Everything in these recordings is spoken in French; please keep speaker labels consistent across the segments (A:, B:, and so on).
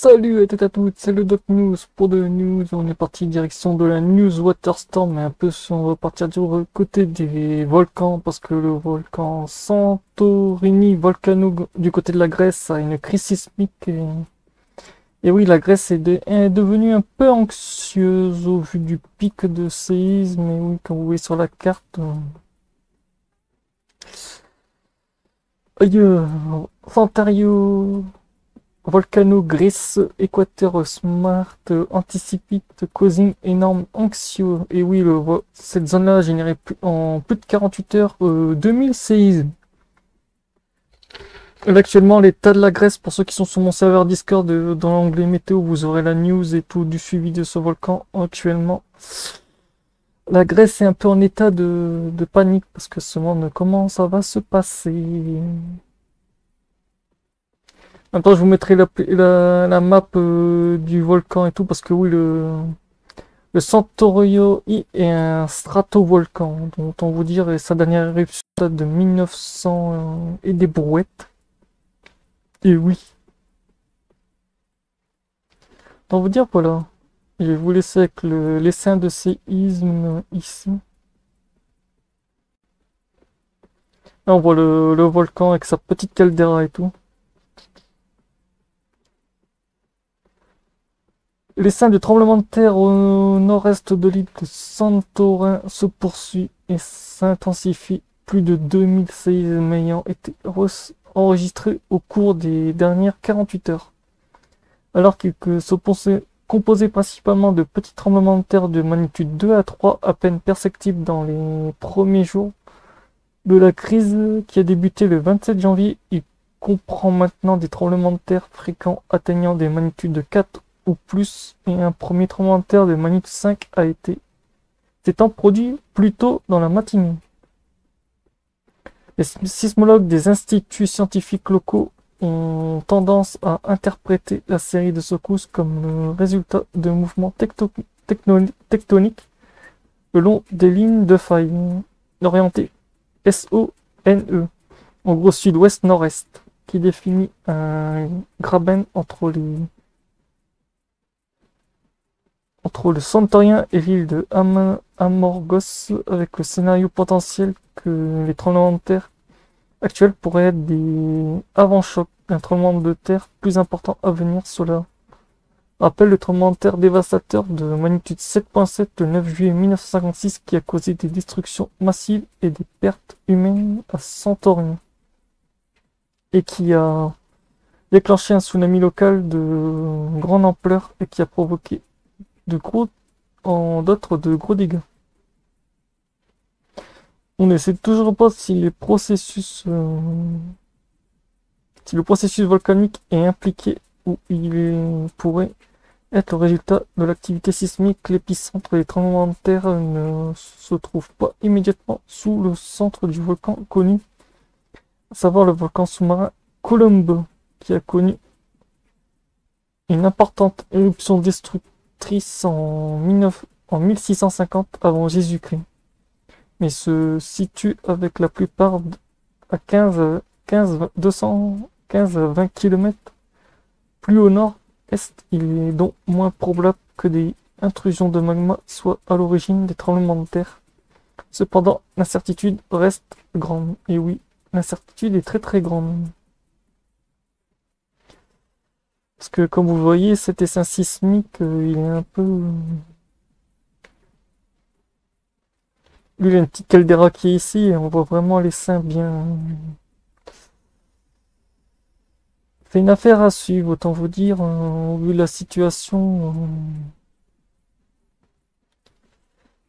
A: Salut à toutes et à toutes, c'est le Doc News pour de news. On est parti direction de la News Waterstorm, mais un peu on va partir du côté des volcans parce que le volcan Santorini Volcano du côté de la Grèce a une crise sismique et oui, la Grèce est devenue un peu anxieuse au vu du pic de séisme. Et oui, comme vous voyez sur la carte, Santario Volcano Greece Equator Smart Anticipate Causing Enorme Anxio. Et oui, cette zone-là a généré en plus de 48 heures 2000 séismes. Là, actuellement, l'état de la Grèce, pour ceux qui sont sur mon serveur Discord, dans l'onglet météo, vous aurez la news et tout du suivi de ce volcan actuellement. La Grèce est un peu en état de panique parce que ce monde, comment ça va se passer? Attends, je vous mettrai la map du volcan et tout, parce que oui, le Santorio I est un stratovolcan, dont on vous dire, et sa dernière éruption date de 1900 et des brouettes. Et oui. Donc vous dire, voilà. Je vais vous laisser avec l'essaim de séisme ici. Là, on voit le volcan avec sa petite caldeira et tout. L'essaim de tremblement de terre au nord-est de l'île de Santorin se poursuit et s'intensifie. Plus de 2000 séismes ayant été enregistrés au cours des dernières 48 heures. Alors qu'il se composait principalement de petits tremblements de terre de magnitude 2 à 3 à peine perceptibles dans les premiers jours de la crise qui a débuté le 27 janvier, il comprend maintenant des tremblements de terre fréquents atteignant des magnitudes de 4 ou plus, et un premier tremblement de terre de magnitude 5 s'étant produit plus tôt dans la matinée. Les sismologues des instituts scientifiques locaux ont tendance à interpréter la série de secousses comme le résultat de mouvements tectoniques le long des lignes de faille orientées SONE, en gros sud-ouest-nord-est, qui définit un graben entre le Santorien et l'île de Amorgos, avec le scénario potentiel que les tremblements de terre actuels pourraient être des avant-chocs d'un tremblement de terre plus important à venir. Cela rappelle le tremblement de terre dévastateur de magnitude 7.7 le 9 juillet 1956 qui a causé des destructions massives et des pertes humaines à Santorin et qui a déclenché un tsunami local de grande ampleur et qui a provoqué de gros dégâts. On ne sait toujours pas si le processus volcanique est impliqué ou il pourrait être le résultat de l'activité sismique. L'épicentre des tremblements de terre ne se trouve pas immédiatement sous le centre du volcan connu, à savoir le volcan sous-marin Colombo, qui a connu une importante éruption destructrice en 1650 avant Jésus-Christ, mais se situe avec la plupart à 15 à 20 km plus au nord-est. Il est donc moins probable que des intrusions de magma soient à l'origine des tremblements de terre. Cependant, l'incertitude reste grande. Et oui, l'incertitude est très très grande. Parce que comme vous voyez, cet essaim sismique, il est un peu... Lui, il y a une petite caldeira qui est ici et on voit vraiment l'essaim bien... C'est une affaire à suivre, autant vous dire, au vu de la situation.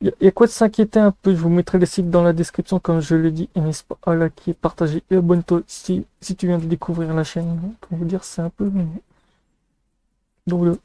A: Il y a quoi de s'inquiéter un peu. Je vous mettrai les sites dans la description, comme je l'ai dit. Et n'hésite pas à liker, partager et abonne-toi si tu viens de découvrir la chaîne. Pour vous dire, c'est un peu... Donc,